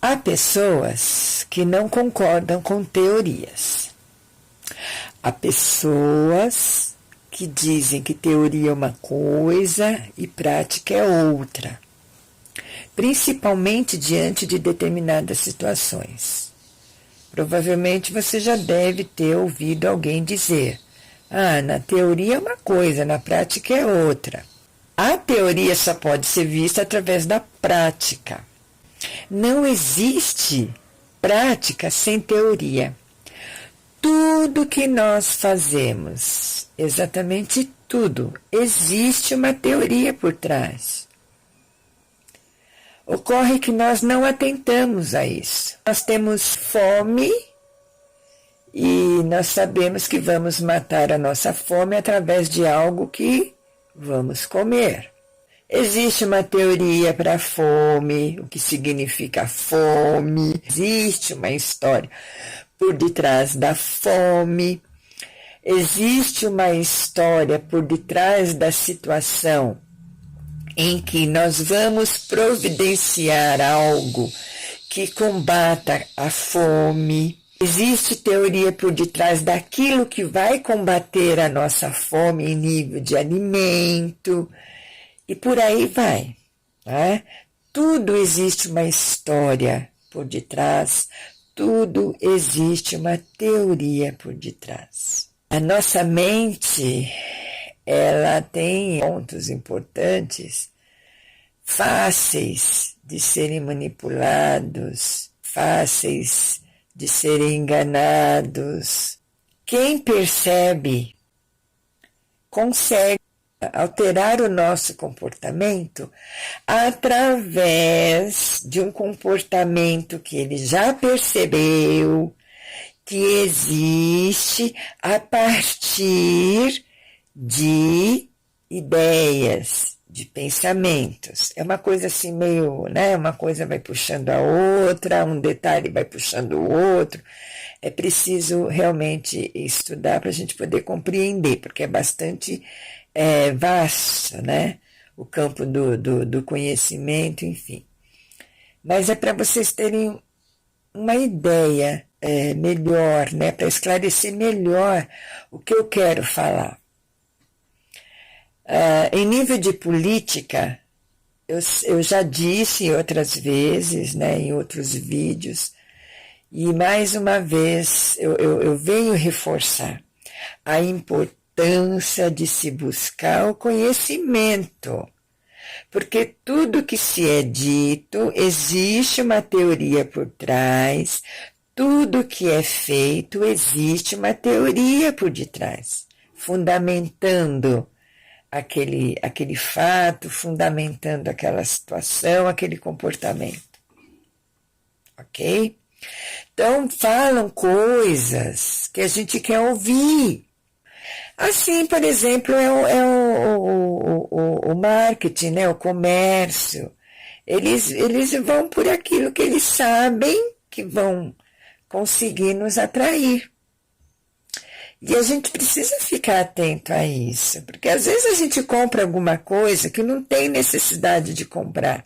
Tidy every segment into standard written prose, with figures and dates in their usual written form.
Há pessoas que não concordam com teorias. Há pessoas que dizem que teoria é uma coisa e prática é outra, principalmente diante de determinadas situações. Provavelmente você já deve ter ouvido alguém dizer: na teoria é uma coisa, na prática é outra. A teoria só pode ser vista através da prática. Não existe prática sem teoria. Tudo que nós fazemos, exatamente tudo, existe uma teoria por trás. Ocorre que nós não atentamos a isso. Nós temos fome e nós sabemos que vamos matar a nossa fome através de algo que vamos comer. Existe uma teoria para a fome, o que significa fome. Existe uma história por detrás da fome. Existe uma história por detrás da situação em que nós vamos providenciar algo que combata a fome. Existe teoria por detrás daquilo que vai combater a nossa fome em nível de alimento, e por aí vai. Né? Tudo existe uma história por detrás, tudo existe uma teoria por detrás. A nossa mente, ela tem pontos importantes, fáceis de serem manipulados, fáceis de serem enganados. Quem percebe consegue alterar o nosso comportamento através de um comportamento que ele já percebeu que existe a partir de ideias, de pensamentos. É uma coisa assim meio, né? Uma coisa vai puxando a outra, um detalhe vai puxando o outro. É preciso realmente estudar para a gente poder compreender, porque é bastante vasto, né? O campo do conhecimento, enfim. Mas é para vocês terem uma ideia melhor, né? Para esclarecer melhor o que eu quero falar. Em nível de política, eu já disse outras vezes, né, em outros vídeos, e mais uma vez eu venho reforçar a importância de se buscar o conhecimento, porque tudo que se é dito, existe uma teoria por trás, tudo que é feito, existe uma teoria por detrás, fundamentando aquele fato, fundamentando aquela situação, aquele comportamento. Ok? Então, falam coisas que a gente quer ouvir. Assim, por exemplo, o marketing, né? O comércio. Eles vão por aquilo que eles sabem que vão conseguir nos atrair. E a gente precisa ficar atento a isso, porque às vezes a gente compra alguma coisa que não tem necessidade de comprar.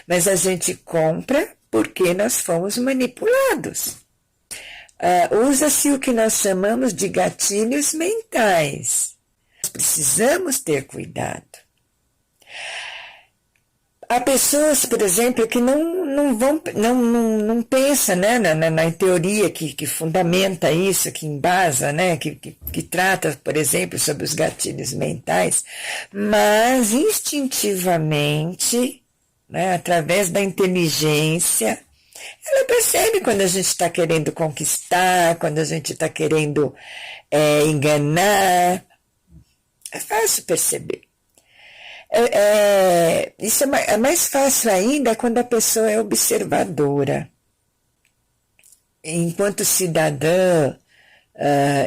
Mas a gente compra porque nós fomos manipulados. Usa-se o que nós chamamos de gatilhos mentais. Nós precisamos ter cuidado. Há pessoas, por exemplo, que não pensam, né, na teoria que fundamenta isso, que embasa, né, que trata, por exemplo, sobre os gatilhos mentais, mas instintivamente, né, através da inteligência, ela percebe quando a gente está querendo conquistar, quando a gente está querendo enganar. É fácil perceber. Isso é mais fácil ainda quando a pessoa é observadora. Enquanto cidadã,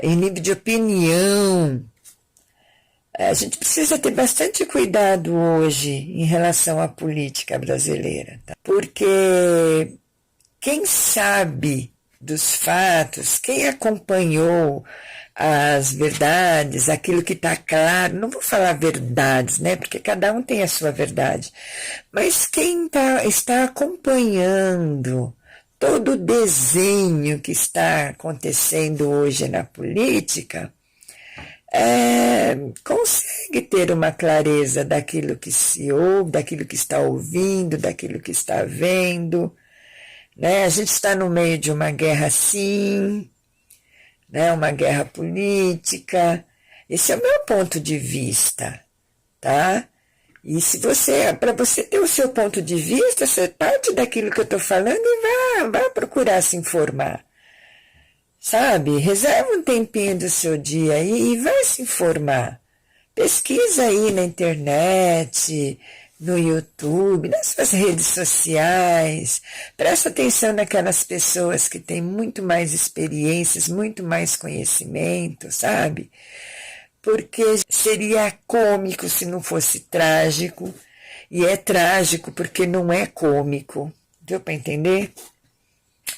em nível de opinião, a gente precisa ter bastante cuidado hoje em relação à política brasileira, tá? Porque quem sabe dos fatos, quem acompanhou as verdades, aquilo que está claro, não vou falar verdades, né, porque cada um tem a sua verdade, mas quem está acompanhando todo o desenho que está acontecendo hoje na política, consegue ter uma clareza daquilo que se ouve, daquilo que está ouvindo, daquilo que está vendo, né? A gente está no meio de uma guerra, sim, né? Uma guerra política. Esse é o meu ponto de vista, tá? E se para você ter o seu ponto de vista, você parte daquilo que eu estou falando e vai procurar se informar. Sabe? Reserva um tempinho do seu dia aí e vai se informar. Pesquisa aí na internet, no YouTube, nas suas redes sociais. Presta atenção naquelas pessoas que têm muito mais experiências, muito mais conhecimento, sabe? Porque seria cômico se não fosse trágico, e é trágico porque não é cômico. Deu para entender?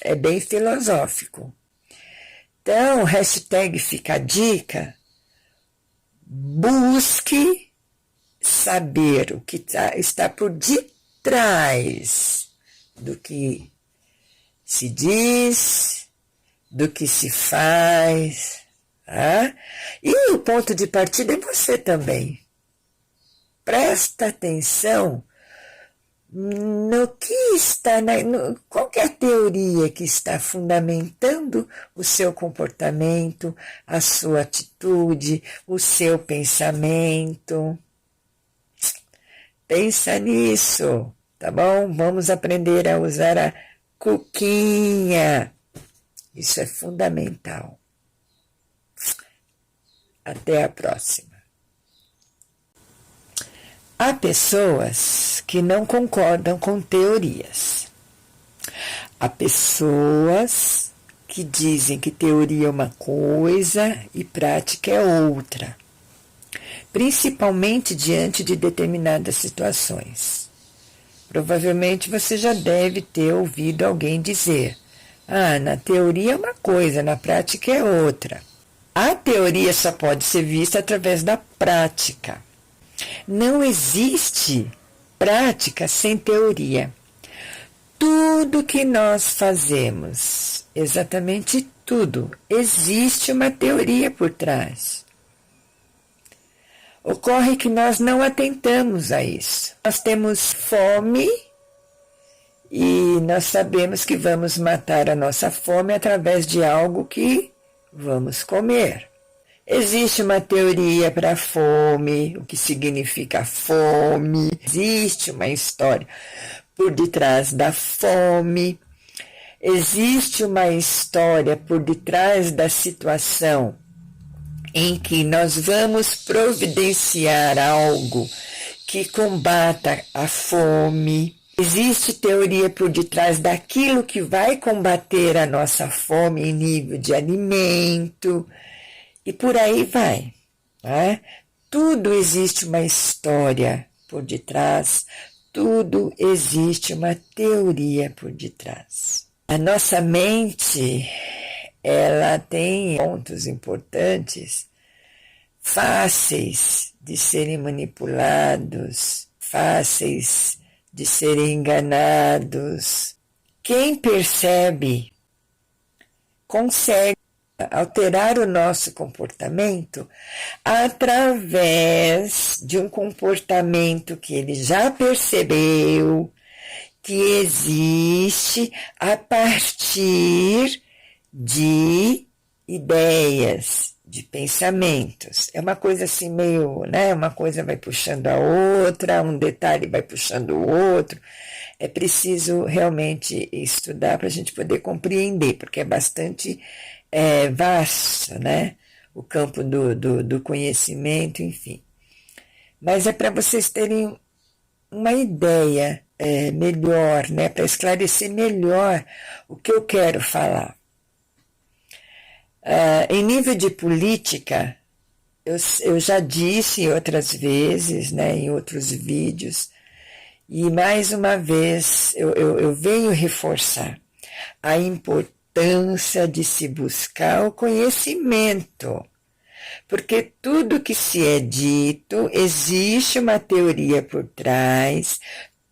É bem filosófico. Então, hashtag fica a dica, busque saber o que está por detrás do que se diz, do que se faz, tá? E o ponto de partida é você também. Presta atenção no que está, qual que é a teoria que está fundamentando o seu comportamento, a sua atitude, o seu pensamento. Pensa nisso, tá bom? Vamos aprender a usar a cuquinha. Isso é fundamental. Até a próxima. Há pessoas que não concordam com teorias. Há pessoas que dizem que teoria é uma coisa e prática é outra, principalmente diante de determinadas situações. Provavelmente você já deve ter ouvido alguém dizer: na teoria é uma coisa, na prática é outra. A teoria só pode ser vista através da prática. Não existe prática sem teoria. Tudo que nós fazemos, exatamente tudo, existe uma teoria por trás. Ocorre que nós não atentamos a isso. Nós temos fome e nós sabemos que vamos matar a nossa fome através de algo que vamos comer. Existe uma teoria para a fome, o que significa fome. Existe uma história por detrás da fome. Existe uma história por detrás da situação em que nós vamos providenciar algo que combata a fome. Existe teoria por detrás daquilo que vai combater a nossa fome em nível de alimento. E por aí vai, né? Tudo existe uma história por detrás, tudo existe uma teoria por detrás. A nossa mente, ela tem pontos importantes, fáceis de serem manipulados, fáceis de serem enganados. Quem percebe, consegue alterar o nosso comportamento através de um comportamento que ele já percebeu que existe a partir de ideias, de pensamentos. É uma coisa assim meio, né? Uma coisa vai puxando a outra, um detalhe vai puxando o outro. É preciso realmente estudar para a gente poder compreender, porque é bastante vasto, né? O campo do conhecimento, enfim. Mas é para vocês terem uma ideia melhor, né? Para esclarecer melhor o que eu quero falar. Em nível de política, eu já disse outras vezes, né, em outros vídeos, e mais uma vez eu venho reforçar a importância de se buscar o conhecimento. Porque tudo que se é dito, existe uma teoria por trás,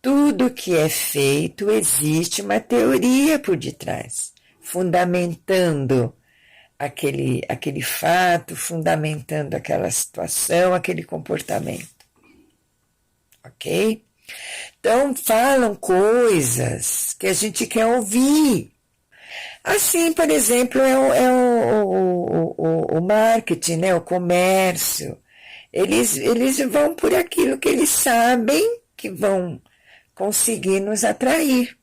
tudo que é feito, existe uma teoria por detrás, fundamentando aquele fato, fundamentando aquela situação, aquele comportamento. Ok? Então, falam coisas que a gente quer ouvir. Assim, por exemplo, o marketing, né, o comércio. Eles vão por aquilo que eles sabem que vão conseguir nos atrair.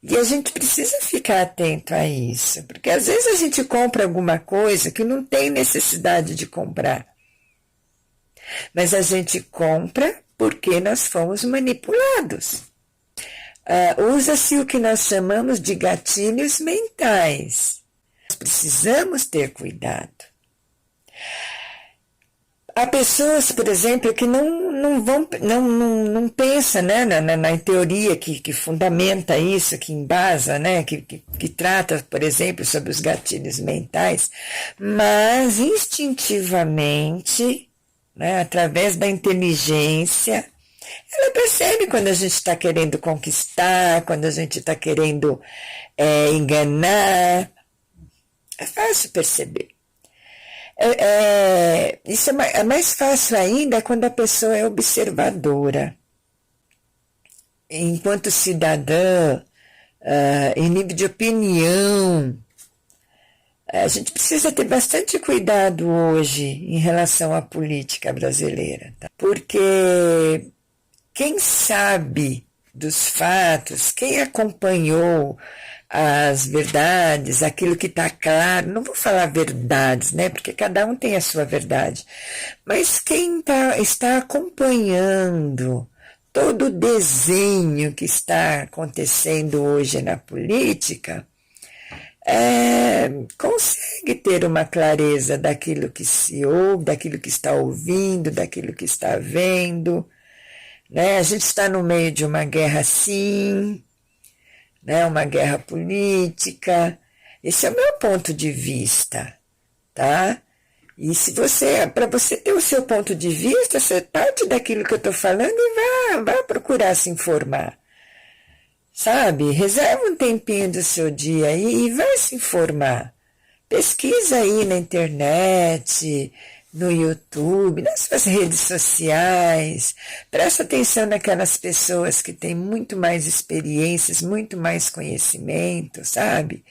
E a gente precisa ficar atento a isso, porque às vezes a gente compra alguma coisa que não tem necessidade de comprar. Mas a gente compra porque nós fomos manipulados. Usa-se o que nós chamamos de gatilhos mentais. Nós precisamos ter cuidado. Há pessoas, por exemplo, que não pensam, né, na teoria que fundamenta isso, que embasa, né, que trata, por exemplo, sobre os gatilhos mentais, mas instintivamente, né, através da inteligência, ela percebe quando a gente está querendo conquistar, quando a gente está querendo enganar. É fácil perceber. Isso é mais fácil ainda quando a pessoa é observadora. Enquanto cidadã, em nível de opinião, a gente precisa ter bastante cuidado hoje em relação à política brasileira, tá? Porque quem sabe dos fatos, quem acompanhou as verdades, aquilo que está claro, não vou falar verdades, né, porque cada um tem a sua verdade, mas quem está acompanhando todo o desenho que está acontecendo hoje na política, consegue ter uma clareza daquilo que se ouve, daquilo que está ouvindo, daquilo que está vendo, né? A gente está no meio de uma guerra, sim, né? Uma guerra política. Esse é o meu ponto de vista, tá? E se para você ter o seu ponto de vista, você parte daquilo que eu estou falando e vá procurar se informar. Sabe? Reserva um tempinho do seu dia aí e vai se informar. Pesquisa aí na internet, no YouTube, nas suas redes sociais. Presta atenção naquelas pessoas que têm muito mais experiências, muito mais conhecimento, sabe?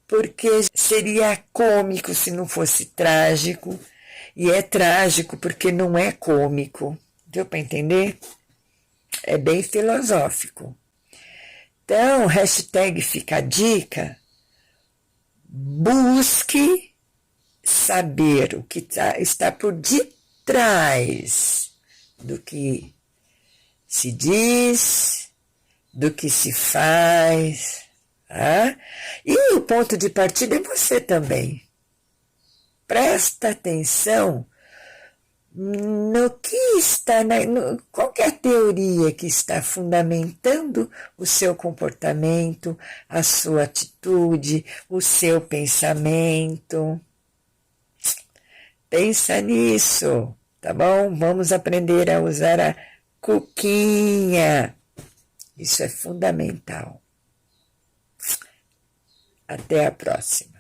Porque seria cômico se não fosse trágico, e é trágico porque não é cômico. Deu para entender? É bem filosófico. Então, hashtag fica a dica, busque saber o que está por detrás do que se diz, do que se faz, tá? E o ponto de partida é você também. Presta atenção no que está, qual que é a teoria que está fundamentando o seu comportamento, a sua atitude, o seu pensamento. Pensa nisso, tá bom? Vamos aprender a usar a cuquinha. Isso é fundamental. Até a próxima.